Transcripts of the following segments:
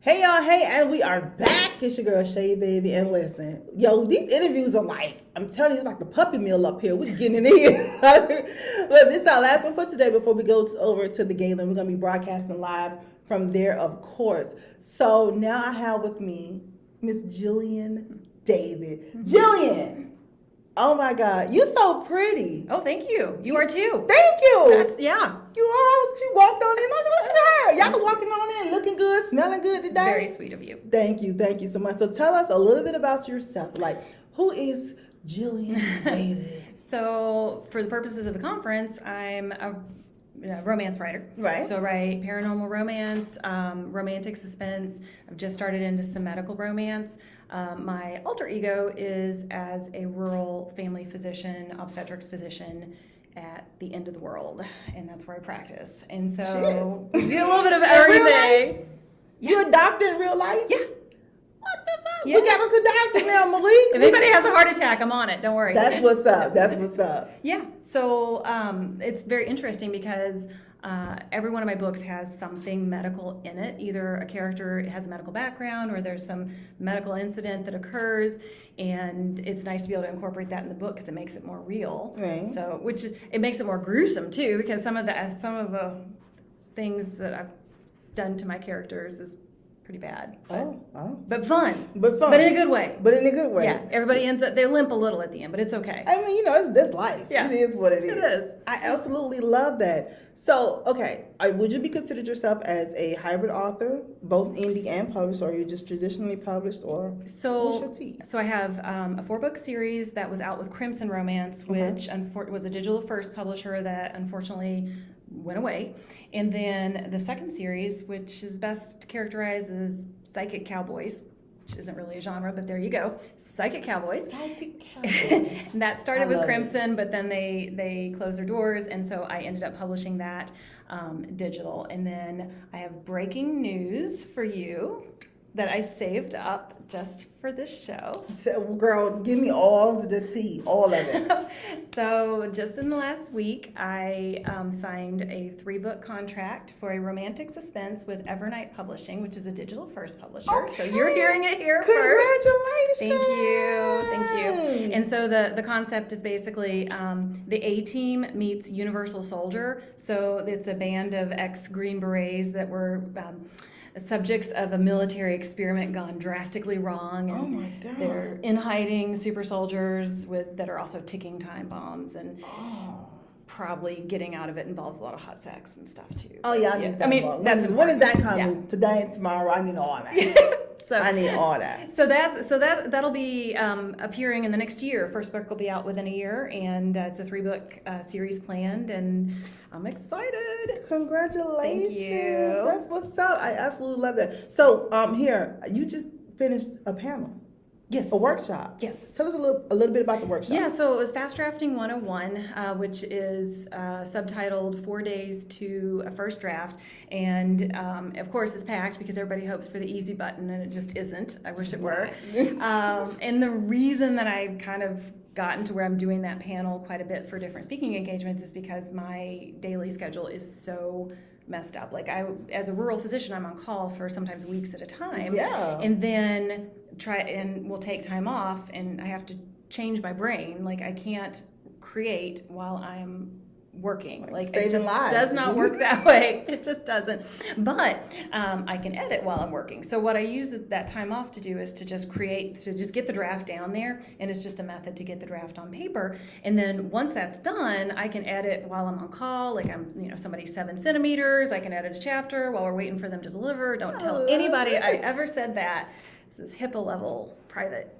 Hey y'all, hey, and we are back. It's your girl Shay Baby, and listen, yo, these interviews are like, I'm telling you, it's like the puppy mill up here. We're getting it in. Look, this is our last one for today before we go over to the gala. We're gonna be broadcasting live from there, of course. So now I have with me Miss Jillian David. Jillian, oh my God, you're so pretty. Oh, thank you. You are too. Thank you. Yeah. You are. She walked on in. I said, look at her. Y'all walking on in, looking good, smelling good today. Very sweet of you. Thank you so much. So tell us a little bit about yourself. Like, who is Jillian David? So, for the purposes of the conference, I'm a romance writer. Right. So I write paranormal romance, romantic suspense. I've just started into some medical romance. My alter ego is as a rural family physician, obstetrics physician at the end of the world, and that's where I practice. And so we do a little bit of everything. You a doctor in real life? Yeah. What the fuck? Yeah. We got us a doctor now, Malik. If anybody has a heart attack, I'm on it. Don't worry. That's what's up. That's what's up. Yeah. So it's very interesting because every one of my books has something medical in it. Either a character has a medical background or there's some medical incident that occurs, and it's nice to be able to incorporate that in the book because it makes it more real. Right. So, it makes it more gruesome too, because some of the things that I've done to my characters is pretty bad. But fun. But fun. But in a good way. But in a good way. Yeah. Everybody ends up, they limp a little at the end, but it's okay. I mean, that's life. Yeah. It is what it is. It is. I absolutely love that. So, okay, would you be considered yourself as a hybrid author, both indie and published, or are you just traditionally published, or what's your tea? So I have a 4-book series that was out with Crimson Romance, which was a digital first publisher that unfortunately went away. And then the second series, which is best characterized as Psychic Cowboys, which isn't really a genre, but there you go. Psychic Cowboys. Psychic Cowboys. And that started with Crimson, but then they closed their doors, and so I ended up publishing that digital. And then I have breaking news for you that I saved up just for this show. So, girl, give me all the tea, all of it. So just in the last week, I signed a 3-book contract for a romantic suspense with Evernight Publishing, which is a digital first publisher. Okay. So you're hearing it here first. Congratulations. Thank you. And so the concept is basically the A-Team meets Universal Soldier. So it's a band of ex-Green Berets that were subjects of a military experiment gone drastically wrong. And oh my God. They're in hiding super soldiers that are also ticking time bombs, and probably getting out of it involves a lot of hot sex and stuff too. Oh yeah, I need that. When is that coming? Yeah. Today and tomorrow. I need all that. I need all that. So that'll be appearing in the next year. First book will be out within a year, and it's a 3-book series planned, and I'm excited. Congratulations! Thank you. That's what's up. I absolutely love that. So here, you just finished a panel. Yes. A workshop. Yes. Tell us a little bit about the workshop. Yeah, so it was Fast Drafting 101, which is subtitled 4 Days to a First Draft. And of course it's packed because everybody hopes for the easy button, and it just isn't. I wish it were. And the reason that I've kind of gotten to where I'm doing that panel quite a bit for different speaking engagements is because my daily schedule is so messed up. Like as a rural physician, I'm on call for sometimes weeks at a time. Yeah. And then we'll take time off, and I have to change my brain. Like I can't create while I'm working. Like it just does not work that way. It just doesn't. But I can edit while I'm working. So what I use that time off to do is to just get the draft down there, and it's just a method to get the draft on paper. And then once that's done, I can edit while I'm on call. Like I'm, somebody's 7 centimeters. I can edit a chapter while we're waiting for them to deliver. Don't tell anybody I ever said that. This is HIPAA level private.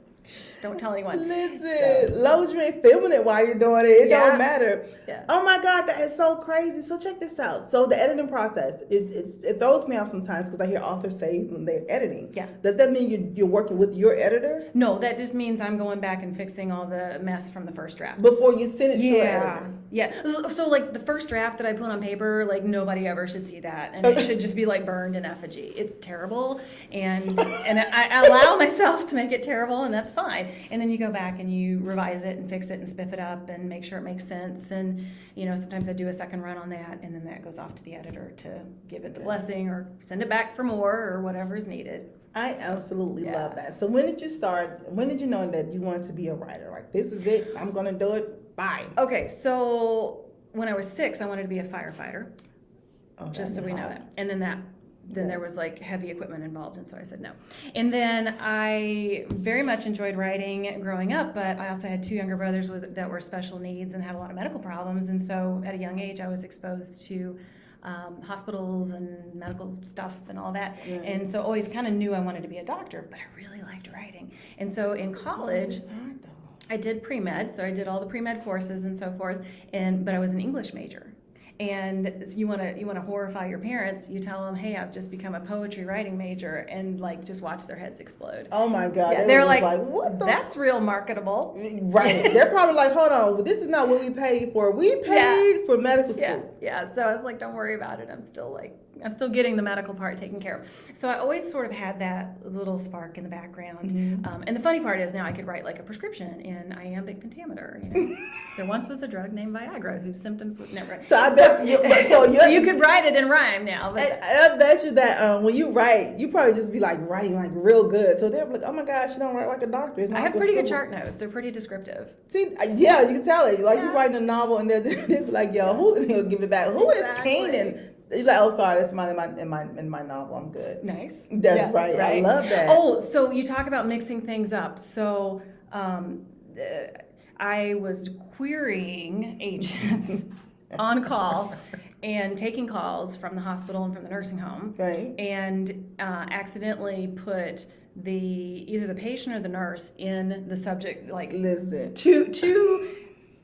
Don't tell anyone. Listen, long as you ain't filming it while you're doing it, it don't matter. Yeah. Oh my God, that is so crazy. So check this out. So the editing process, it throws me off sometimes because I hear authors say when they're editing. Yeah. Does that mean you're working with your editor? No, that just means I'm going back and fixing all the mess from the first draft. Before you send it to an editor? Yeah. So like the first draft that I put on paper, like nobody ever should see that, and it should just be like burned in effigy. It's terrible, and I allow myself to make it terrible, and that's fine. And then you go back and you revise it and fix it and spiff it up and make sure it makes sense. And sometimes I do a second run on that, and then that goes off to the editor to give it the blessing or send it back for more or whatever is needed. I absolutely love that. So when did you start? When did you know that you wanted to be a writer? Like, this is it. I'm gonna do it. Bye. Okay, so when I was 6, I wanted to be a firefighter. Oh, just so we know that. And then there was like heavy equipment involved, and so I said no. And then I very much enjoyed writing growing up, but I also had 2 younger brothers that were special needs and had a lot of medical problems, and so at a young age I was exposed to hospitals and medical stuff and all that. Yeah. And so always kind of knew I wanted to be a doctor, but I really liked writing. And so in college, I did pre-med, so I did all the pre-med courses and so forth, but I was an English major. And you want to horrify your parents. You tell them, "Hey, I've just become a poetry writing major," and like just watch their heads explode. Oh my God! Yeah, they're like, "What? That's real marketable." Right? They're probably like, "Hold on, this is not what we paid for. We paid for medical school." Yeah. So I was like, "Don't worry about it. I'm still getting the medical part taken care of." So I always sort of had that little spark in the background. Mm-hmm. And the funny part is now I could write like a prescription in iambic pentameter. There once was a drug named Viagra whose symptoms would never. So I bet you could write it in rhyme now. But I bet you that when you write, you probably just be like writing like real good. So they're like, "Oh my gosh, she don't write like a doctor." I have pretty good chart notes. They're pretty descriptive. See, yeah, you can tell it. Like you're writing a novel, and they're be like, "Yo, who'll give it back? Who is Kanan?" You're like, "Oh, sorry, that's mine in my novel. I'm good." Nice. That's right. I love that. Oh, so you talk about mixing things up. So I was querying agents on call and taking calls from the hospital and from the nursing home. Right. And accidentally put either the patient or the nurse in the subject. Like, listen. Two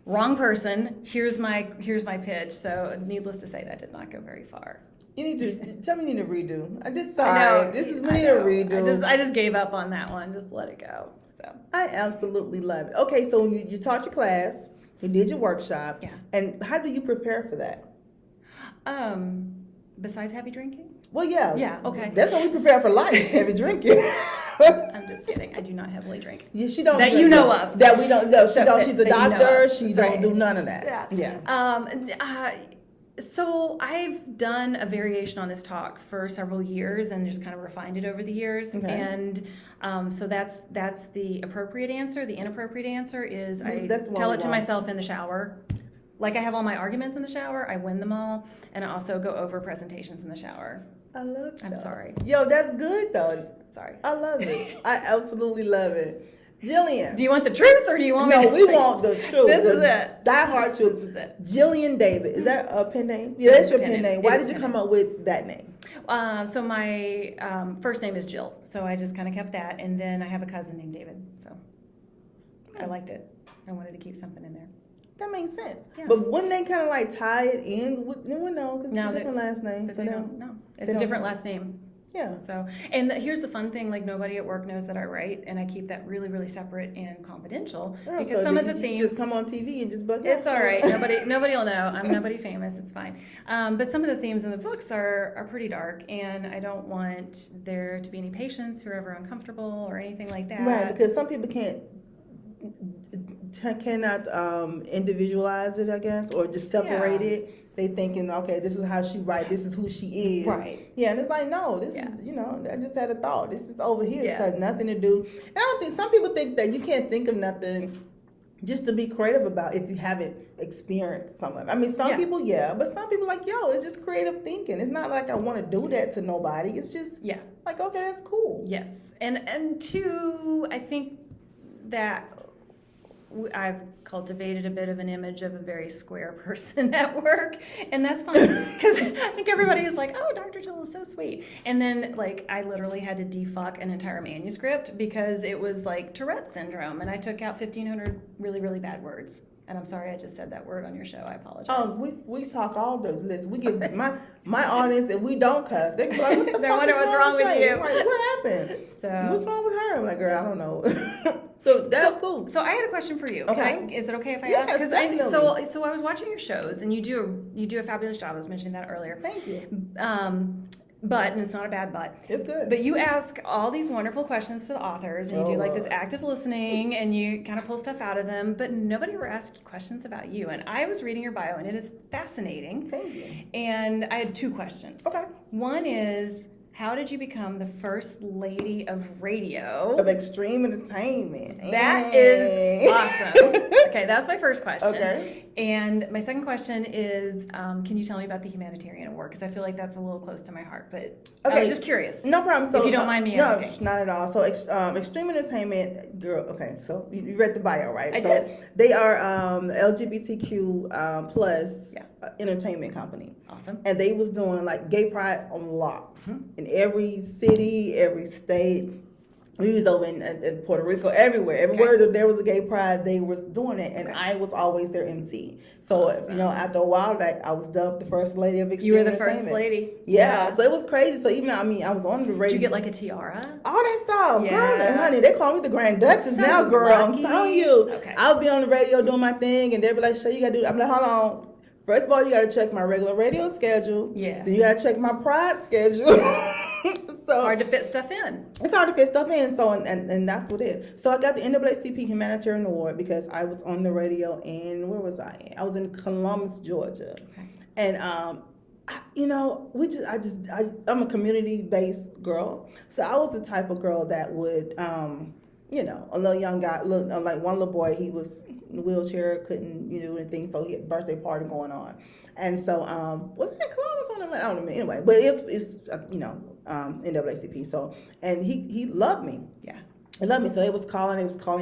wrong person. Here's my pitch. So needless to say, that did not go very far. You need to tell me you need to redo. We need a redo. I just gave up on that one. Just let it go. So I absolutely love it. Okay, so you taught your class, you did your workshop. Yeah. And how do you prepare for that? Besides heavy drinking? Well, yeah. Yeah. Okay. That's how we prepare for life. Heavy drinking. I'm just kidding. I do not heavily drink. Yeah, she don't. That drink, you know of. That we don't know. She's a doctor. She don't do none of that. Yeah. So I've done a variation on this talk for several years and just kind of refined it over the years. Okay. And so that's the appropriate answer. The inappropriate answer is I tell it to myself in the shower. Like I have all my arguments in the shower. I win them all. And I also go over presentations in the shower. I love that. I'm sorry. Yo, that's good though. Sorry. I love it. I absolutely love it. Jillian. Do you want the truth or do you want me to we want the truth. This is it. Die hard truth. This is it. Jillian David. Is that a pen name? Yeah, that's your pen name. Why did you come up with that name? So my first name is Jill. So I just kind of kept that. And then I have a cousin named David. So I liked it. I wanted to keep something in there. That makes sense. Yeah. But wouldn't they kind of like tie it in with, no, because it's a different last name. So no, it's a different last name. Yeah. So, and here's the fun thing, like nobody at work knows that I write, and I keep that really, really separate and confidential because some of the themes just come on TV and just bug out. It's all right. Nobody will know. I'm nobody famous. It's fine. But some of the themes in the books are pretty dark, and I don't want there to be any patients who are ever uncomfortable or anything like that. Right, because some people cannot individualize it, I guess, or just separate it. They thinking, okay, this is how she writes, this is who she is. Right. Yeah, and it's like, no, this is, I just had a thought. This is over here. This has nothing to do. And I don't think, some people think that you can't think of nothing just to be creative about if you haven't experienced some of it. I mean, some people, but some people like, yo, it's just creative thinking. It's not like I want to do that to nobody. It's just like, okay, that's cool. Yes. And two, I think that I've cultivated a bit of an image of a very square person at work, and that's fine because I think everybody is like, oh, Dr. Jill is so sweet. And then like I literally had to defuck an entire manuscript because it was like Tourette syndrome, and I took out 1,500 really, really bad words. And I'm sorry I just said that word on your show. I apologize. Oh, we talk all the listen. We give my audience, if we don't cuss, they be like, "What the They fuck wonder is what's wrong with you. I'm like, what happened? So what's wrong with her? I'm like, girl, I don't know. So that's cool. So I had a question for you. Okay. Is it okay if I Yes, ask? definitely. So I was watching your shows, and you do a fabulous job. I was mentioning that earlier. Thank you. But, and it's not a bad but. It's good. But you ask all these wonderful questions to the authors, and you do like this active listening, and you kind of pull stuff out of them, but nobody ever asks you questions about you. And I was reading your bio, and it is fascinating. Thank you. And I had 2 questions. Okay. One is, how did you become the first lady of radio? Of Extreme Entertainment. That is awesome. Okay, that's my first question. Okay. And my second question is, can you tell me about the Humanitarian Award? Because I feel like that's a little close to my heart, but I was just curious. No problem. So, if you don't mind me asking. No, not at all. So Extreme Entertainment, girl, okay, so you read the bio, right? I did. They are LGBTQ plus entertainment company. Awesome. And they was doing like gay pride on lock in every city, every state. We was over in Puerto Rico, everywhere that there was a gay pride, they was doing it, and I was always their MC. So after a while, like I was dubbed the first lady of Extreme Entertainment. You were the first lady. Yeah, so it was crazy. So even I was on the radio. Did you get like a tiara? All that stuff, Yeah. girl. Honey, they call me the Grand Duchess now, girl. Lucky. I'm telling you. Okay. I'll be on the radio doing my thing, and they'll be like, "Sure, you gotta do." I'm like, "Hold on. First of all, you gotta check my regular radio schedule. Yeah. Then you gotta check my pride schedule." So hard to fit stuff in. It's hard to fit stuff in. So and that's what it is. So I got the NAACP Humanitarian Award because I was on the radio in where was I? I was in Columbus, Georgia, and I'm a community-based girl. So I was the type of girl that would, a little young guy, like one little boy, he was in a wheelchair, couldn't do anything, so he had a birthday party going on. And so, was it in Columbus? I don't know. Anyway, but it's NAACP. So, and he loved me. Yeah. They loved me, so they was calling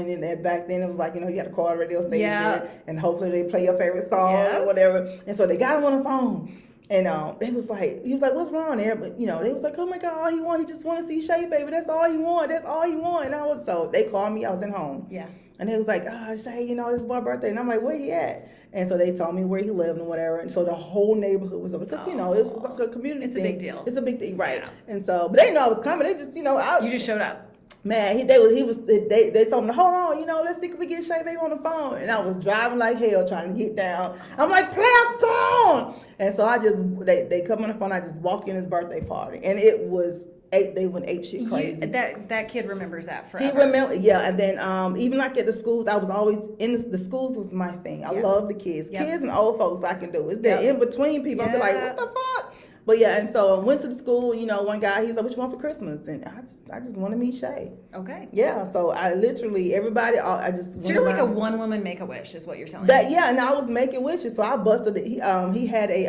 in there. Back then, it was like, you had to call a radio station, and hopefully they play your favorite song or whatever. And so they got him on the phone, and he was like, what's wrong there? But, they was like, oh my God, all he want, he just want to see Shay, baby. That's all he want. And so they called me, I was at home. Yeah. And they was like, Shay, it's boy's birthday. And I'm like, where he at? And so they told me where he lived and whatever. And so the whole neighborhood was over. Because, it was like a community thing. It's a big deal. It's a big thing, right. Yeah. And so, but they know I was coming. They just, you just showed up. Man, they told me, hold on, let's see if we get Shay Baby on the phone. And I was driving like hell trying to get down. I'm like, play a song. And so they come on the phone, I just walked in his birthday party. And it was they went ape shit crazy. That kid remembers that forever. He remember, and then even like at the schools, I was always in the schools was my thing. I love the kids, kids and old folks. I can do it's that in between people. I'll be like, what the fuck? But and so I went to the school. One guy, he's like, "What you want for Christmas?" And I just want to meet Shay. Okay. Yeah. So I literally everybody. I just. So you're like a one woman make a wish, is what you're telling me. Yeah, and I was making wishes. So I busted it. He had a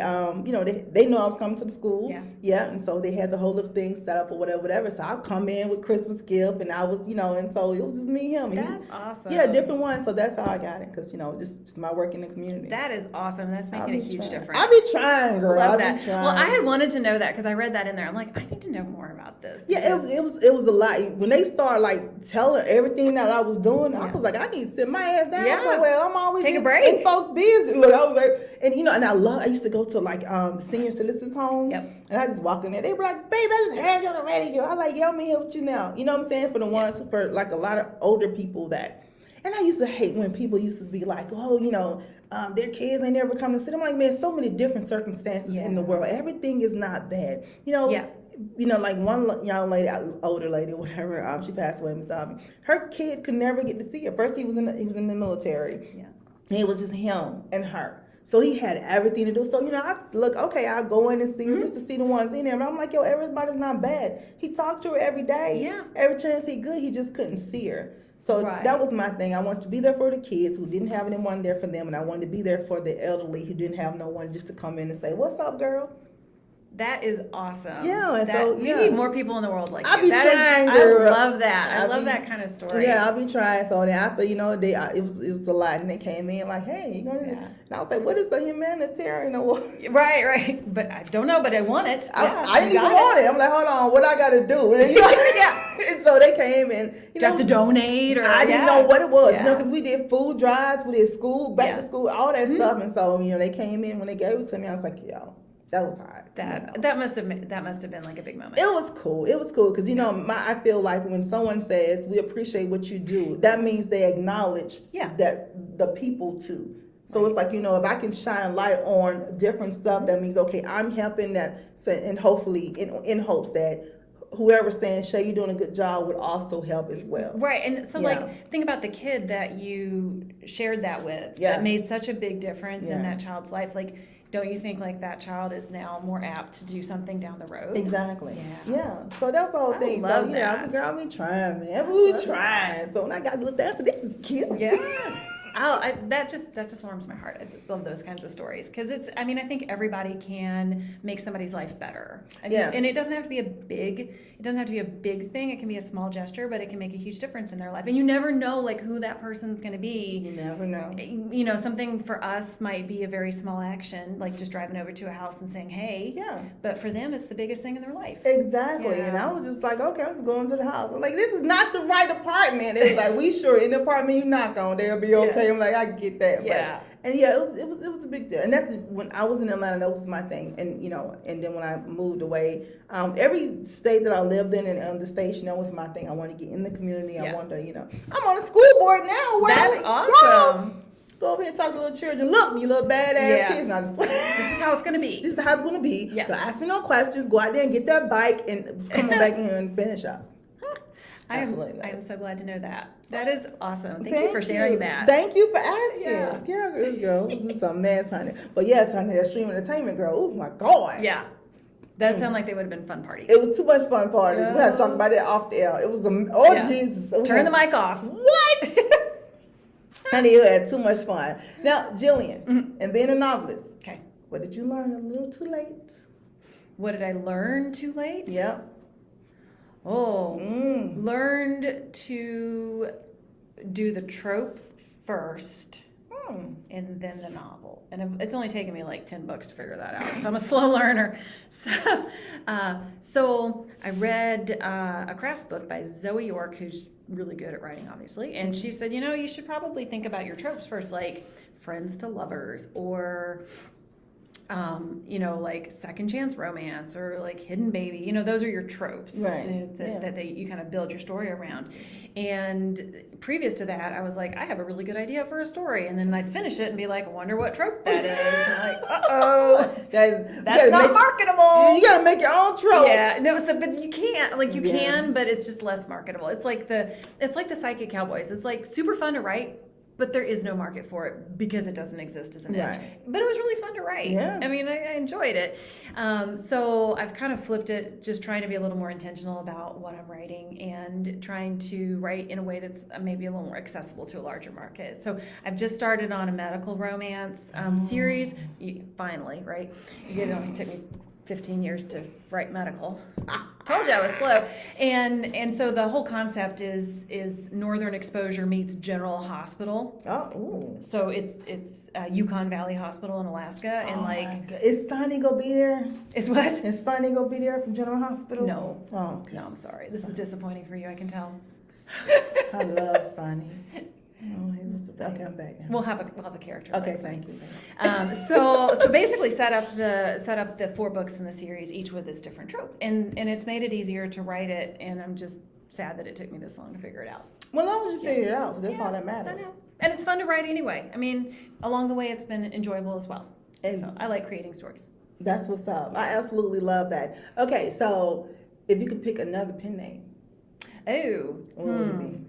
they knew I was coming to the school. Yeah. Yeah, and so they had the whole little thing set up or whatever. So I come in with Christmas gift, and I was and so it was just me and him. That's awesome. Yeah, different ones. So that's how I got it because just my work in the community. That is awesome. That's making a huge difference. I be trying, girl. Love I that. be trying. Well, I had wanted to know that because I read that in there. I'm like, I need to know more about this. Yeah, it was a lot. When they started like telling everything that I was doing, I was like, I need to sit my ass down somewhere. I'm always take a break. In folks' business. Look, I was like, and I used to go to like the senior citizens home. Yep. And I just walk in there. They were like, babe, I just had you on the radio. I'm like, I'm here with you now. You know what I'm saying? For the ones for like a lot of older people that. And I used to hate when people used to be like, their kids ain't never come to sit. I'm like, man, so many different circumstances in the world. Everything is not bad. Like one young lady, older lady, whatever, she passed away and stuff. Her kid could never get to see her. First, he was in the military. Yeah. And it was just him and her. So he had everything to do. So, I'll go in and see her just to see the ones in there. But I'm like, everybody's not bad. He talked to her every day. Yeah. Every chance he could, he just couldn't see her. So that was my thing. I wanted to be there for the kids who didn't have anyone there for them, and I wanted to be there for the elderly who didn't have no one just to come in and say, "What's up, girl?" That is awesome. Yeah, and we need more people in the world like I you. be trying, girl. I love that. I love that kind of story. Yeah, I'll be trying. So then after, it was a lot, and they came in like, hey, you gonna? Yeah. And I was like, what is the Humanitarian award? Right. But I don't know, but I want it. I didn't even want it. I'm like, hold on, what I got to do? And, Yeah. And so they came and you have to donate, or I didn't know what it was, because we did food drives, we did school, back to school, all that stuff, and so they came in when they gave it to me. I was like, yo. That was hard. That must have been like a big moment. It was cool because I feel like when someone says we appreciate what you do, that means they acknowledge that the people too. So it's like, if I can shine light on different stuff, that means okay, I'm helping that, and hopefully in hopes that whoever's saying, Shay, you're doing a good job, would also help as well. Right. And so think about the kid that you shared that with, that made such a big difference in that child's life. Like, don't you think like that child is now more apt to do something down the road? Exactly. Yeah. So that's the whole thing. So girl, we trying, man. We trying. So when I got to look down, so this is cute. Yeah. That just warms my heart. I just love those kinds of stories because I think everybody can make somebody's life better. And it doesn't have to be a big thing. It can be a small gesture, but it can make a huge difference in their life. And you never know like who that person's going to be. You never know. Something for us might be a very small action, like just driving over to a house and saying, hey. Yeah. But for them, it's the biggest thing in their life. Exactly. Yeah. And I was just like, okay, I'm just going to the house. I'm like, this is not the right apartment. It was like, we sure in the apartment you knock on, they'll be okay. I'm like, I get that. Yeah. But, it was a big deal. And that's when I was in Atlanta, that was my thing. And, and then when I moved away, every state that I lived in and the station, that was my thing. I wanted to get in the community. I wanted to, I'm on the school board now. That's awesome. Go over here and talk to little children. Look, you little badass kids. Now this is how it's going to be. This is how it's going to be. Yeah. So ask me no questions. Go out there and get that bike and come on back in here and finish up. I am so glad to know that. That is awesome. Thank you for sharing that. Thank you for asking. Yeah, girl. This is some mess, honey. But yes, honey, that stream entertainment girl. Oh my God. Yeah. That sounded like they would have been fun parties. It was too much fun parties. We had to talk about it off the air. It was Jesus. Turn the mic off. What? Honey, you had too much fun. Now, Jillian, and being a novelist. Okay. What did you learn a little too late? What did I learn too late? Yep. Learned to do the trope first and then the novel. And it's only taken me like 10 books to figure that out. So I'm a slow learner. So I read a craft book by Zoe York, who's really good at writing, obviously. And she said, you should probably think about your tropes first, like friends to lovers or... like second chance romance or like hidden baby, those are your tropes that you kind of build your story around. And previous to that, I was like, I have a really good idea for a story. And then I'd finish it and be like, I wonder what trope that is. And I'm like, that's not marketable. You got to make your own trope. Yeah, no, but you can't, you can, but it's just less marketable. It's like the Psychic Cowboys. It's like super fun to write, but there is no market for it because it doesn't exist as an niche. But it was really fun to write. Yeah. I mean, I enjoyed it. So I've kind of flipped it, just trying to be a little more intentional about what I'm writing and trying to write in a way that's maybe a little more accessible to a larger market. So I've just started on a medical romance series. Finally, right? It only took me 15 years to write medical. Told you I was slow. And so the whole concept is Northern Exposure meets General Hospital. So it's Yukon Valley Hospital in Alaska, and is Sonny gonna be there? Is what? Is Sonny gonna be there from General Hospital? No. Oh, okay. No, I'm sorry. This is disappointing for you. I can tell. I love Sonny. Okay, I'm back now. We'll have a character. Okay, thank you. So basically set up the 4 books in the series, each with its different trope, and it's made it easier to write it. And I'm just sad that it took me this long to figure it out. Well, as long as you figure it out, so that's all that matters. I know. And it's fun to write anyway. I mean, along the way, it's been enjoyable as well. And so I like creating stories. That's what's up. I absolutely love that. Okay, so if you could pick another pen name, what would it be?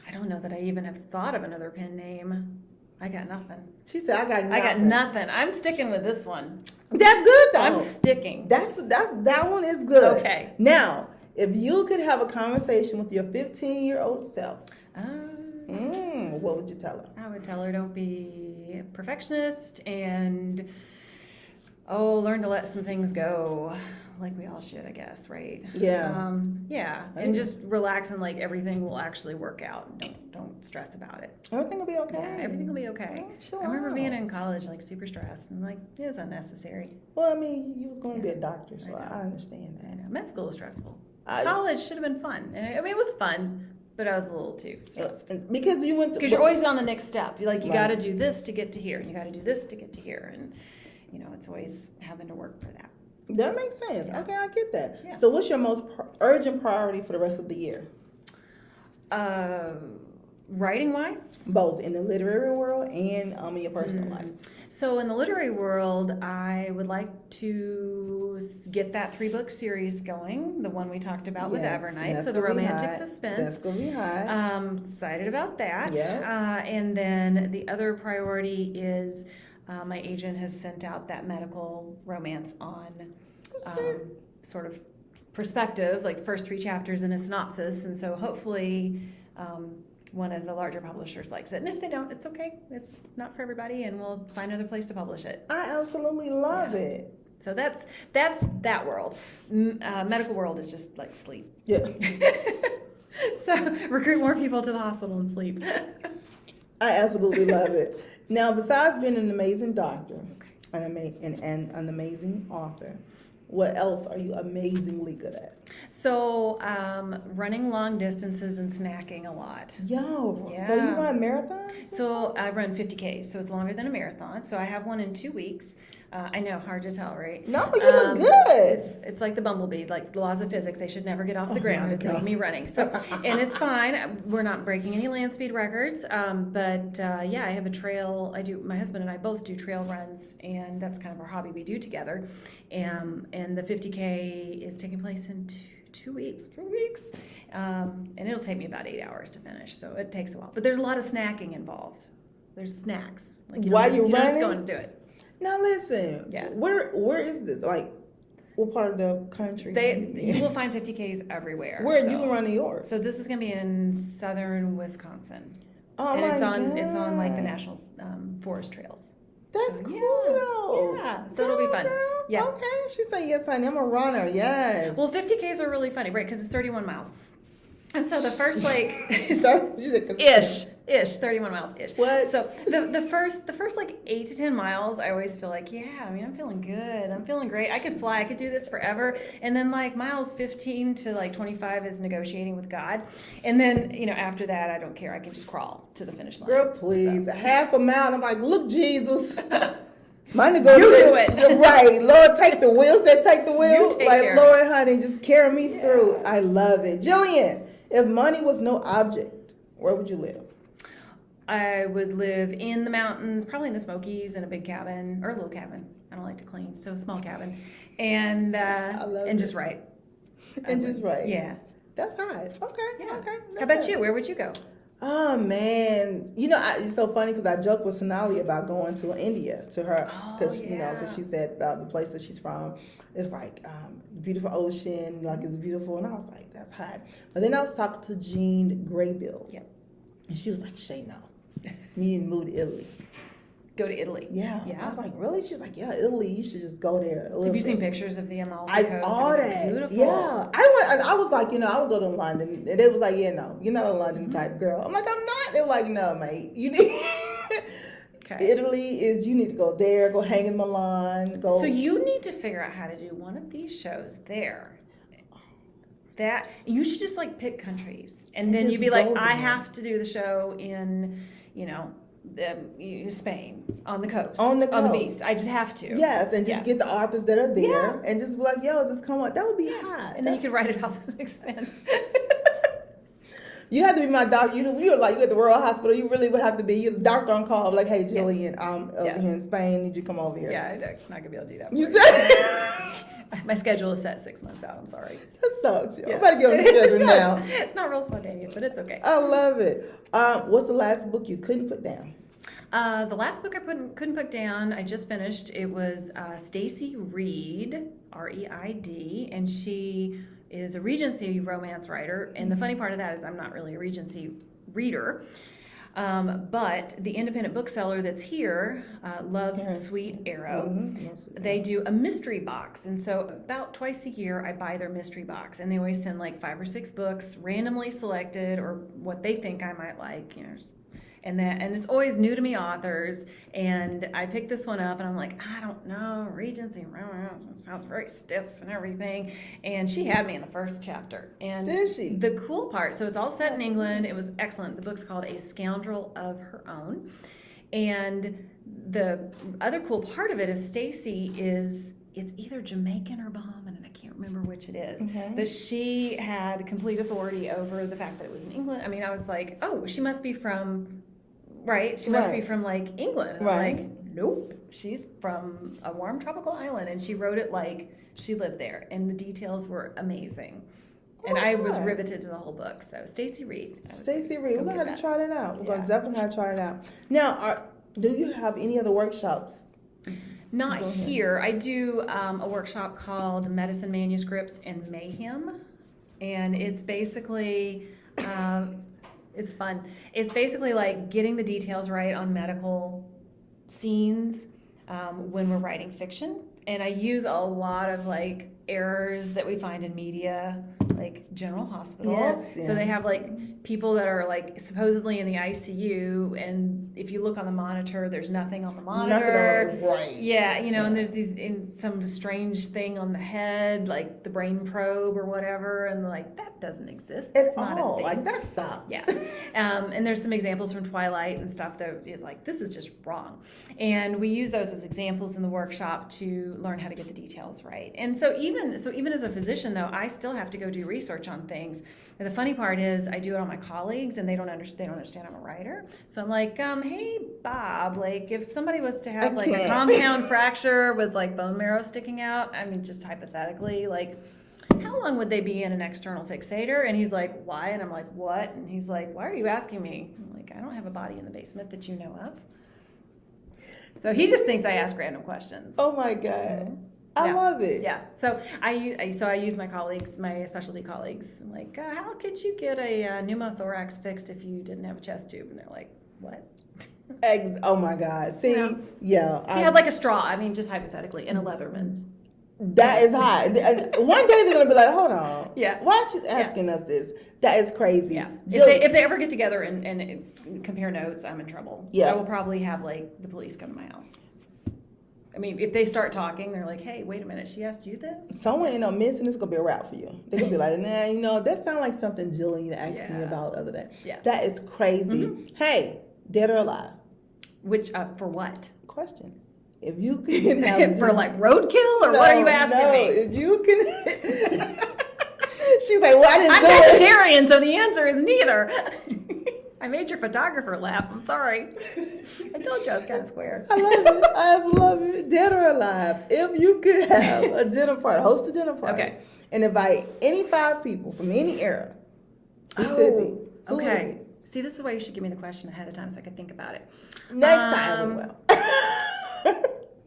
I don't know that I even have thought of another pen name. I got nothing. She said, I got nothing. I'm sticking with this one. That's good, though. I'm sticking. That one is good. Okay. Now, if you could have a conversation with your 15-year-old self, what would you tell her? I would tell her don't be a perfectionist and learn to let some things go, like we all should, I guess, right? Yeah. And just relax and like everything will actually work out. Don't stress about it. Everything will be okay. Yeah, everything will be okay. Oh, I remember being in college like super stressed and like it was unnecessary. Well, I mean, you was going to be a doctor, so I understand that. Med school was stressful. College should have been fun, and I mean it was fun. But I was a little too stressed. Because you went because you're always on the next step. You're like, you got to do this to get to here, and you got to do this to get to here, and it's always having to work for that. That makes sense. Yeah. Okay, I get that. Yeah. So, what's your most urgent priority for the rest of the year? Writing wise? Both in the literary world and in your personal life. So in the literary world, I would like to get that 3-book series going, the one we talked about with Evernight, so the romantic suspense. That's going to be high. Excited about that. Yeah. And then the other priority is my agent has sent out that medical romance on sort of perspective, like the first 3 chapters in a synopsis, and so hopefully one of the larger publishers likes it, and if they don't, it's okay. It's not for everybody, and we'll find another place to publish it. I absolutely love it. So that's that world. Medical world is just like sleep. Yeah. So recruit more people to the hospital and sleep. I absolutely love it. Now, besides being an amazing doctor and an amazing author, what else are you amazingly good at? So, running long distances and snacking a lot. So you run marathons? So I run 50Ks, so it's longer than a marathon. So I have one in 2 weeks. I know, hard to tell, right? No, you look good. It's like the bumblebee, like the laws of physics. They should never get off the ground. It's like me running. So, and it's fine. We're not breaking any land speed records. But I have a trail. My husband and I both do trail runs, and that's kind of our hobby we do together. And the 50K is taking place in 2 weeks, 3 weeks. And it'll take me about 8 hours to finish. So it takes a while. But there's a lot of snacking involved. There's snacks. Like while you're running? Just go and do it. Now listen, where is this? Like, what part of the country? You will find 50Ks everywhere. Where are you running yours? So this is going to be in southern Wisconsin. Oh and my it's on like the national forest trails. That's cool though. Yeah, so it'll be fun. Girl. Yeah. Okay, she said yes, honey. I'm a runner. Yes. Well, 50Ks are really funny, right? Because it's 31 miles. And so the first ish 31 miles ish. What? So the first like 8 to 10 miles, I always feel like, I'm feeling good. I'm feeling great. I could fly. I could do this forever. And then like miles 15 to like 25 is negotiating with God. And then after that, I don't care. I can just crawl to the finish line. Girl, please, half a mile. I'm like, look, Jesus. Mine to go. You do it. Right. Lord, take the wheel. Said take the wheel. Like, Lord, honey, just carry me through. I love it. Jillian, if money was no object, where would you live? I would live in the mountains, probably in the Smokies, in a big cabin or a little cabin. I don't like to clean, so a small cabin, and just write. And just write. Yeah, that's hot. Okay. Yeah. Okay. How about you? Where would you go? Oh man, it's so funny because I joked with Sonali about going to India to her because because she said the place that she's from is like beautiful ocean, like it's beautiful, and I was like, that's hot. But then I was talking to Jean Graybill, and she was like, Shay, no, you need to move to Italy. Go to Italy. Yeah. I was like, really? She's like, yeah, Italy. You should just go there. Have you seen pictures of the Amalfi Coast? All that. Beautiful. Yeah. I was like, I would go to London. And they was like, yeah, no, you're not a London type girl. I'm like, I'm not. They were like, no, mate. You need Italy is, you need to go there, go hang in Milan. So you need to figure out how to do one of these shows there. That you should just like pick countries. And then you'd be like, I have to do the show in, Spain, on the coast, on the beast. I just have to. Yes, and just get the authors that are there and just be like, yo, just come on. That would be hot. And then you could write it off as an expense. You have to be my doctor. You're like, you're at the Royal Hospital. You really would have to be. You're the doctor on call. Like, hey, Jillian, I'm over here in Spain. Need you to come over here. Yeah, I'm not going to be able to do that. You said? My schedule is set 6 months out. I'm sorry. That sucks. I'm about to get on the schedule now. It's not real spontaneous, but it's okay. I love it. What's the last book you couldn't put down? The last book I couldn't put down, I just finished. It was Stacy Reid, R-E-I-D, and she is a Regency romance writer. And the funny part of that is I'm not really a Regency reader. But the independent bookseller that's here, Love's Sweet Arrow, they do a mystery box. And so about twice a year, I buy their mystery box. And they always send like 5 or 6 books randomly selected or what they think I might like, and it's always new to me authors. And I picked this one up and I'm like, I don't know, Regency sounds very stiff and everything. And she had me in the first chapter. And did she? The cool part, so it's all set in England. It was excellent. The book's called A Scoundrel of Her Own. And the other cool part of it is Stacy it's either Jamaican or Bahamian, and I can't remember which it is. Okay. But she had complete authority over the fact that it was in England. I mean, I was like, oh, she must be from, right? She must be from like England. And I'm like, nope, she's from a warm tropical island, and she wrote it like she lived there, and the details were amazing. And I was riveted to the whole book. So Stacy Reed. We're going to have to try that out. We're going to definitely have to try it out. Now, do you have any other workshops? Not here. I do a workshop called Medicine Manuscripts and Mayhem. And it's basically, it's fun. It's basically like getting the details right on medical scenes when we're writing fiction. And I use a lot of like errors that we find in media, like General Hospital. Yes. So they have like people that are like supposedly in the ICU, and if you look on the monitor, there's nothing on the monitor. Yeah, and there's some strange thing on the head, like the brain probe or whatever, and like that doesn't exist. It's not a thing. Like that sucks. Yeah. And there's some examples from Twilight and stuff that is like, this is just wrong. And we use those as examples in the workshop to learn how to get the details right. And so even as a physician, though, I still have to go do research on things. And the funny part is I do it on my colleagues, and they don't understand I'm a writer. So I'm like, hey, Bob, like if somebody was to have like a compound fracture with like bone marrow sticking out, I mean, just hypothetically, like how long would they be in an external fixator? And he's like, why? And I'm like, what? And he's like, why are you asking me? I'm like, I don't have a body in the basement that you know of. So he just thinks I ask random questions. Oh my God. Mm-hmm. I love it. Yeah. So I use my colleagues, my specialty colleagues. I'm like, how could you get a pneumothorax fixed if you didn't have a chest tube? And they're like, what? Oh my God. See, He had like a straw. I mean, just hypothetically, in a Leatherman. That is high. One day they're gonna be like, hold on. Yeah. Why is she asking us this? That is crazy. Yeah. If they ever get together and compare notes, I'm in trouble. Yeah. I will probably have like the police come to my house. I mean, if they start talking, they're like, hey, wait a minute, she asked you this? Someone end up missing, this is going to be a wrap for you. They're going to be like, nah, that sounds like something Jillian asked me about the other day. Yeah. That is crazy. Mm-hmm. Hey, dead or alive? Which, for what? Question. If you can have... For like roadkill, or what are you asking me? If you can... She's like, well, I didn't I'm do it. I'm vegetarian, so the answer is neither. I made your photographer laugh. I'm sorry. I told you I was kind of square. I love it. I just love it. Dead or alive. If you could have a dinner party, host a dinner party, and invite any 5 people from any era, who could it be? Who would it be? See, this is why you should give me the question ahead of time so I could think about it. Next time we will.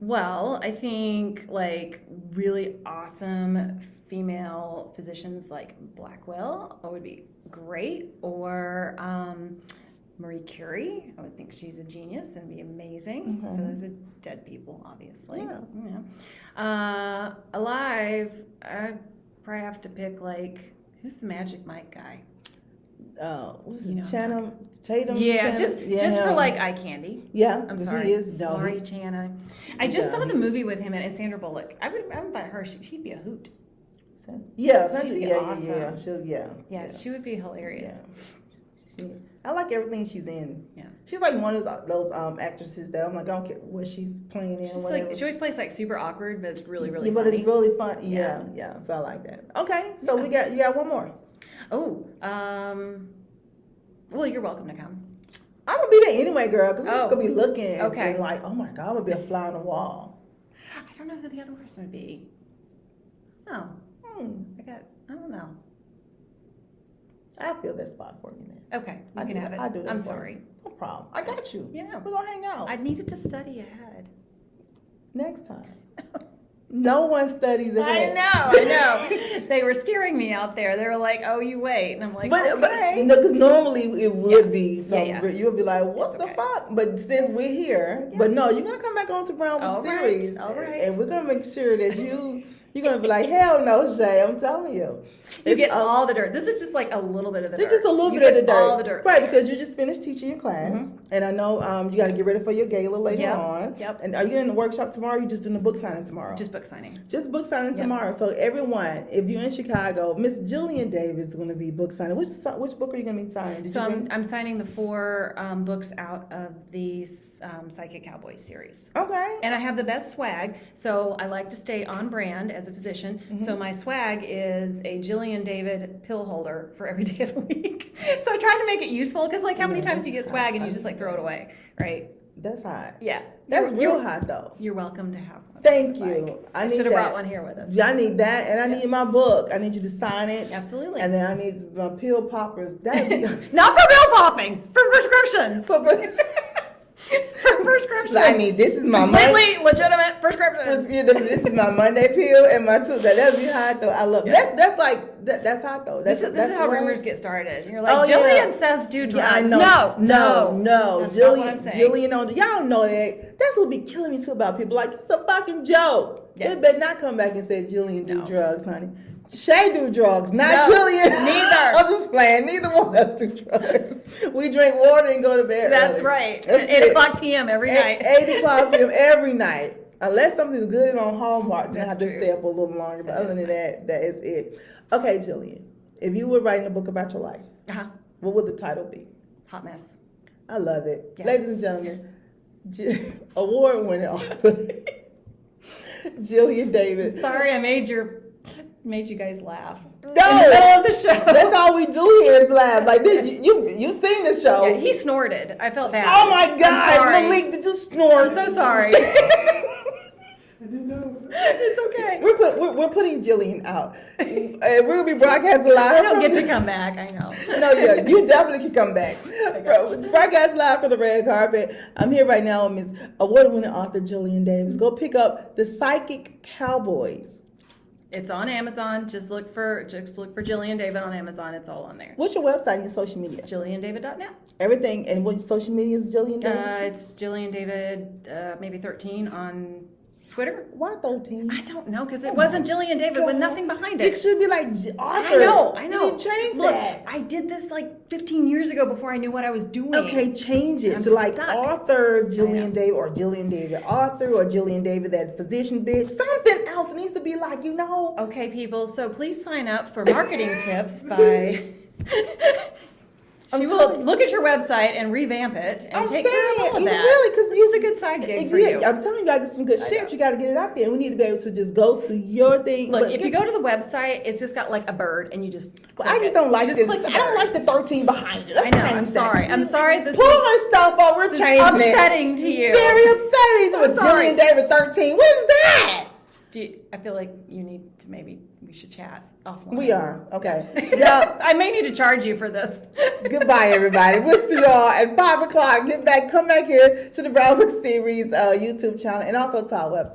Well, I think like really awesome female physicians like Blackwell would be great, or Marie Curie. I would think she's a genius and be amazing. So those are dead people, obviously. Yeah. Alive, I'd probably have to pick like, who's the Magic Mike guy? What's it? Tatum? Yeah, just for like eye candy. Yeah, I'm sorry. He is. Sorry, Chana. I just saw the movie with him and Sandra Bullock. I would invite her. She'd be a hoot. Yeah, she'd be awesome. Yeah, she would be hilarious. Yeah. I like everything she's in. Yeah, she's like one of those actresses that I'm like, I don't care what she's playing in. She's like, she always plays like super awkward, but it's really funny. But it's really fun. Yeah. So I like that. Okay, so you got one more. Oh, well, you're welcome to come. I'm gonna be there anyway, girl, because I'm just gonna be looking and like, oh my God, I'm gonna be a fly on the wall. I don't know who the other person would be. Oh. I don't know. I'll fill that spot for you then. Okay, you can have it. I'll do that. I'm sorry. No problem. I got you. Yeah. We're going to hang out. I needed to study ahead. Next time. No one studies ahead. I know. They were scaring me out there. They were like, "Oh, you wait," and I'm like, but okay. no, because normally it would be. So you would be like, "What the okay. fuck?" But since we're here, but no, you're gonna come back on to Brown with series, all right, and we're gonna make sure that you're gonna be like, "Hell no, Shay!" I'm telling you. You get all the dirt. This is just like a little bit of the dirt. It's just a little bit of the dirt. All the dirt. Right, because you just finished teaching your class. And I know you got to get ready for your gala later on. Yep. And are you in the workship tomorrow or are you just doing the book signing tomorrow? Just book signing. Just book signing tomorrow. So everyone, if you're in Chicago, Miss Jillian Davis is going to be book signing. Which book are you going to be signing? I'm signing the 4 books out of the Psychic Cowboy series. Okay. And I have the best swag. So I like to stay on brand as a physician. So my swag is a Jillian David pill holder for every day of the week. So I tried to make it useful because like how many times do you get swag and you just like throw it away, right? That's hot. Yeah. That's real hot though. You're welcome to have one. Thank you. I should have brought one here with us. Yeah, I need that, and I need my book. I need you to sign it. Absolutely. And then I need my pill poppers. Not for pill popping, for prescriptions. For prescriptions. I need. This is my completely legitimate prescriptions. This is my Monday pill and my Tuesday. That'd be hot though. I love it. That's hot though. This is how rumors get started. You're like, Jillian says do drugs. Yeah, I know. No. That's not what I'm saying. Jillian, y'all know that. That's what be killing me too about people. Like it's a fucking joke. Yeah. They better not come back and say Jillian do drugs, honey. Shay do drugs, not Jillian. Neither. I'm just playing. Neither one of us do drugs. We drink water and go to bed. That's early. right. At 8 o'clock p.m. every night. 8 o'clock p.m. every night. Unless something's good and on Hallmark, then I have to stay up a little longer. But other than that, that is it. Okay, Jillian. If you were writing a book about your life, what would the title be? Hot Mess. I love it. Yeah. Ladies and gentlemen, award-winning author, Jillian Davis. Sorry I made you guys laugh. No, in the middle of the show. That's all we do here is laugh. Like this, you seen the show? Yeah, he snorted. I felt bad. Oh my God, Malik, did you snort? I'm so sorry. I didn't know. It's okay. We're putting Jillian out, and we're gonna be broadcasting live. I don't get to come back. I know. No, yeah, you definitely can come back. Broadcast live for the red carpet. I'm here right now with Ms. Award-winning author Jillian Davis. Go pick up The Psychic Cowboys. It's on Amazon. Just look for Jillian David on Amazon. It's all on there. What's your website and your social media? JillianDavid.net. Everything. And what social media is Jillian Davis? It's Jillian David, maybe 13 on Twitter. Why 13? I don't know, because it wasn't Jillian David with nothing behind it. It should be like Arthur. I know. You need to change that. I did this like 15 years ago before I knew what I was doing. Okay, change it I'm to like stuck. Arthur Jillian David or Jillian David Arthur or Jillian David that physician bitch. Something else. It needs to be like, Okay, people. So please sign up for marketing tips by... She will look at your website and revamp it and take care of all of that. Really, because it's a good side gig for you. I'm telling you, got to get some good shit. You got to get it out there. We need to be able to just go to your thing. Look, if you go to the website, it's just got like a bird, and you just. I just don't like this. I don't like the 13 behind it. Let's change that. I'm sorry. Pull her stuff up. We're changing it. Upsetting to you. Very upsetting. With Jillian David 13. What is that? I feel like we should chat offline. We are. Okay. Yeah. I may need to charge you for this. Goodbye, everybody. We'll see y'all at 5 o'clock. Come back here to the Brown Book Series YouTube channel and also to our website.